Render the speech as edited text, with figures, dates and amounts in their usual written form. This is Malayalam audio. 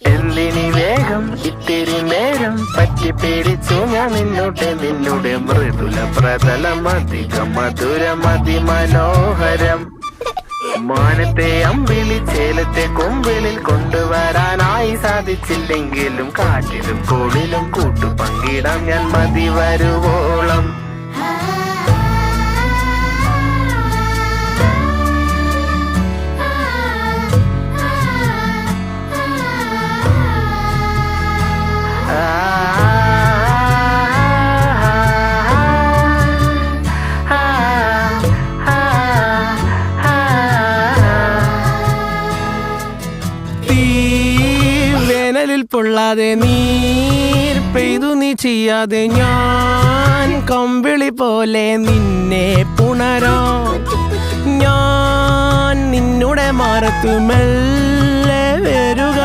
എന്തിനി വേഗം ഇത്തിരി നേരം പറ്റി പേടിച്ചു ഞാൻ നിന്നുടെ മൃദുല പ്രതലം അധികം മധുരം അതിമനോഹരം. മാനത്തെ അമ്പിളി ചേലത്തെ കൊമ്പിളിൽ കൊണ്ടുവരാനായി സാധിച്ചില്ലെങ്കിലും കാറ്റിലും കോളിലും കൂട്ടു പങ്കിടാം ഞാൻ മതി വരുവോളം. വേനലിൽ പൊള്ളാതെ നീർ പെയ്തു നീ ചെയ്യാതെ ഞാൻ കമ്പിളി പോലെ നിന്നെ പുണരാം. ഞാൻ നിന്നുടെ മാറത്തു മെല്ലെ വരുക.